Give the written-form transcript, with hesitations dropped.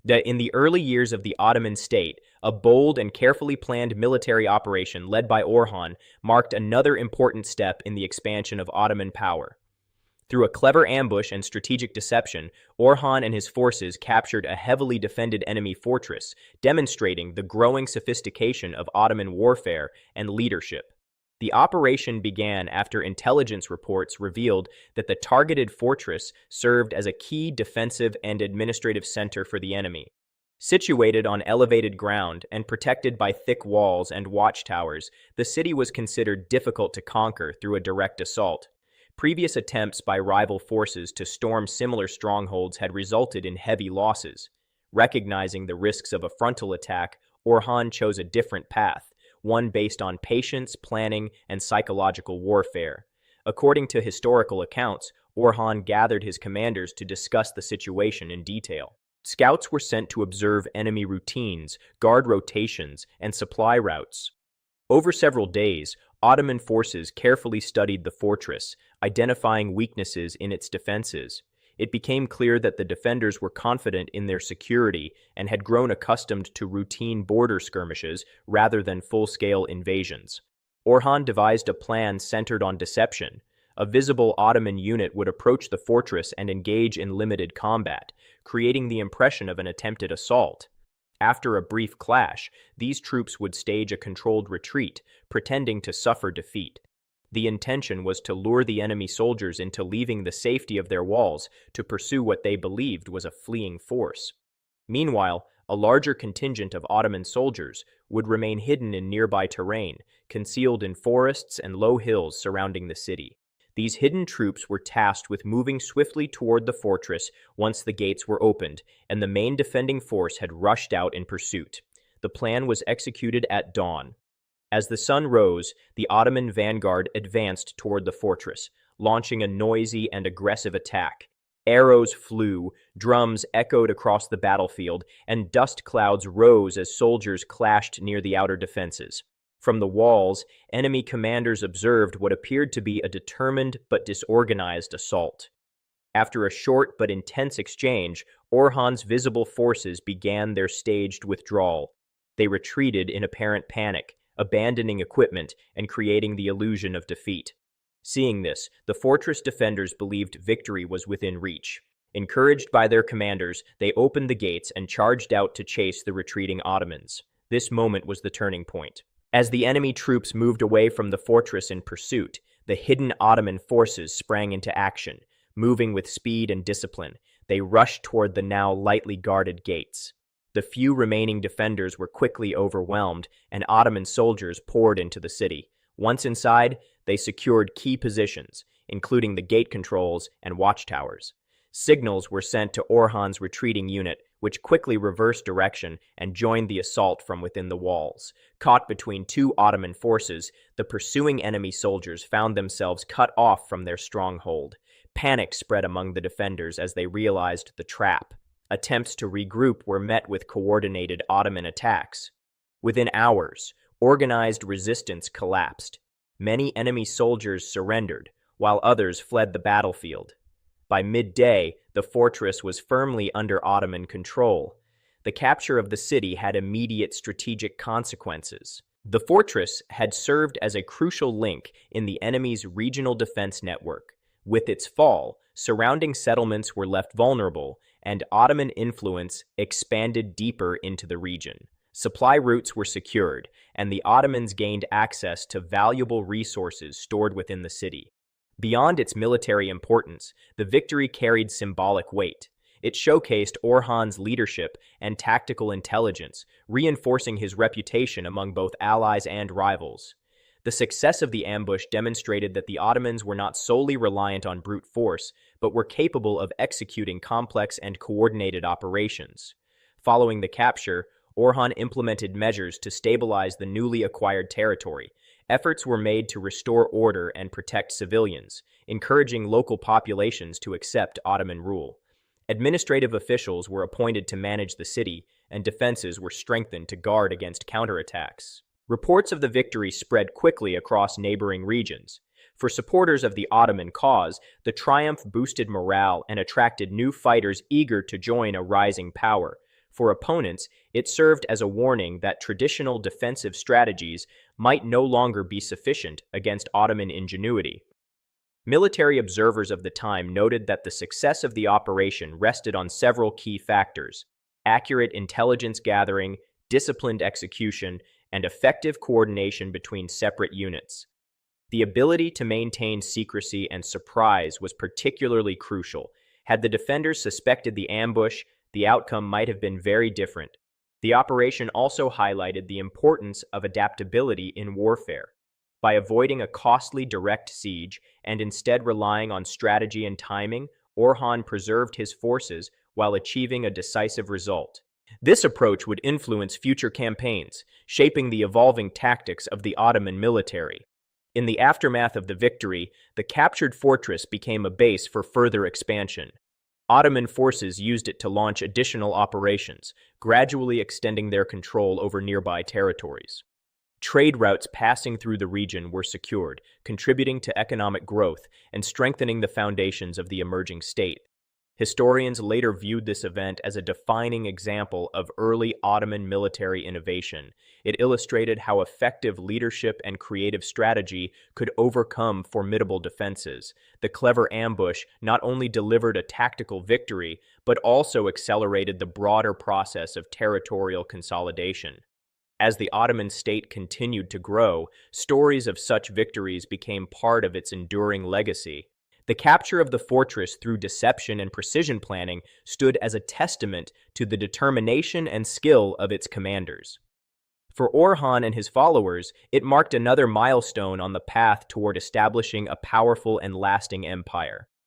That in the early years of the Ottoman state, a bold and carefully planned military operation led by Orhan marked another important step in the expansion of Ottoman power. Through a clever ambush and strategic deception, Orhan and his forces captured a heavily defended enemy fortress, demonstrating the growing sophistication of Ottoman warfare and leadership. The operation began after intelligence reports revealed that the targeted fortress served as a key defensive and administrative center for the enemy. Situated on elevated ground and protected by thick walls and watchtowers, the city was considered difficult to conquer through a direct assault. Previous attempts by rival forces to storm similar strongholds had resulted in heavy losses. Recognizing the risks of a frontal attack, Orhan chose a different path, one based on patience, planning, and psychological warfare. According to historical accounts, Orhan gathered his commanders to discuss the situation in detail. Scouts were sent to observe enemy routines, guard rotations, and supply routes. Over several days, Ottoman forces carefully studied the fortress, identifying weaknesses in its defenses. It became clear that the defenders were confident in their security and had grown accustomed to routine border skirmishes rather than full-scale invasions. Orhan devised a plan centered on deception. A visible Ottoman unit would approach the fortress and engage in limited combat, creating the impression of an attempted assault. After a brief clash, these troops would stage a controlled retreat, pretending to suffer defeat. The intention was to lure the enemy soldiers into leaving the safety of their walls to pursue what they believed was a fleeing force. Meanwhile, a larger contingent of Ottoman soldiers would remain hidden in nearby terrain, concealed in forests and low hills surrounding the city. These hidden troops were tasked with moving swiftly toward the fortress once the gates were opened, and the main defending force had rushed out in pursuit. The plan was executed at dawn. As the sun rose, the Ottoman vanguard advanced toward the fortress, launching a noisy and aggressive attack. Arrows flew, drums echoed across the battlefield, and dust clouds rose as soldiers clashed near the outer defenses. From the walls, enemy commanders observed what appeared to be a determined but disorganized assault. After a short but intense exchange, Orhan's visible forces began their staged withdrawal. They retreated in apparent panic, abandoning equipment and creating the illusion of defeat. Seeing this, the fortress defenders believed victory was within reach. Encouraged by their commanders, they opened the gates and charged out to chase the retreating Ottomans. This moment was the turning point. As the enemy troops moved away from the fortress in pursuit, the hidden Ottoman forces sprang into action. Moving with speed and discipline, they rushed toward the now lightly guarded gates. The few remaining defenders were quickly overwhelmed, and Ottoman soldiers poured into the city. Once inside, they secured key positions, including the gate controls and watchtowers. Signals were sent to Orhan's retreating unit, which quickly reversed direction and joined the assault from within the walls. Caught between two Ottoman forces, the pursuing enemy soldiers found themselves cut off from their stronghold. Panic spread among the defenders as they realized the trap. Attempts to regroup were met with coordinated Ottoman attacks. Within hours, organized resistance collapsed. Many enemy soldiers surrendered, while others fled the battlefield. By midday, the fortress was firmly under Ottoman control. The capture of the city had immediate strategic consequences. The fortress had served as a crucial link in the enemy's regional defense network. With its fall, surrounding settlements were left vulnerable, and Ottoman influence expanded deeper into the region. Supply routes were secured, and the Ottomans gained access to valuable resources stored within the city. Beyond its military importance, the victory carried symbolic weight. It showcased Orhan's leadership and tactical intelligence, reinforcing his reputation among both allies and rivals. The success of the ambush demonstrated that the Ottomans were not solely reliant on brute force, but were capable of executing complex and coordinated operations. Following the capture, Orhan implemented measures to stabilize the newly acquired territory. Efforts were made to restore order and protect civilians, encouraging local populations to accept Ottoman rule. Administrative officials were appointed to manage the city, and defenses were strengthened to guard against counterattacks. Reports of the victory spread quickly across neighboring regions. For supporters of the Ottoman cause, the triumph boosted morale and attracted new fighters eager to join a rising power. For opponents, it served as a warning that traditional defensive strategies might no longer be sufficient against Ottoman ingenuity. Military observers of the time noted that the success of the operation rested on several key factors: accurate intelligence gathering, disciplined execution, and effective coordination between separate units. The ability to maintain secrecy and surprise was particularly crucial. Had the defenders suspected the ambush, the outcome might have been very different. The operation also highlighted the importance of adaptability in warfare. By avoiding a costly direct siege and instead relying on strategy and timing, Orhan preserved his forces while achieving a decisive result. This approach would influence future campaigns, shaping the evolving tactics of the Ottoman military. In the aftermath of the victory, the captured fortress became a base for further expansion. Ottoman forces used it to launch additional operations, gradually extending their control over nearby territories. Trade routes passing through the region were secured, contributing to economic growth and strengthening the foundations of the emerging state. Historians later viewed this event as a defining example of early Ottoman military innovation. It illustrated how effective leadership and creative strategy could overcome formidable defenses. The clever ambush not only delivered a tactical victory, but also accelerated the broader process of territorial consolidation. As the Ottoman state continued to grow, stories of such victories became part of its enduring legacy. The capture of the fortress through deception and precision planning stood as a testament to the determination and skill of its commanders. For Orhan and his followers, it marked another milestone on the path toward establishing a powerful and lasting empire.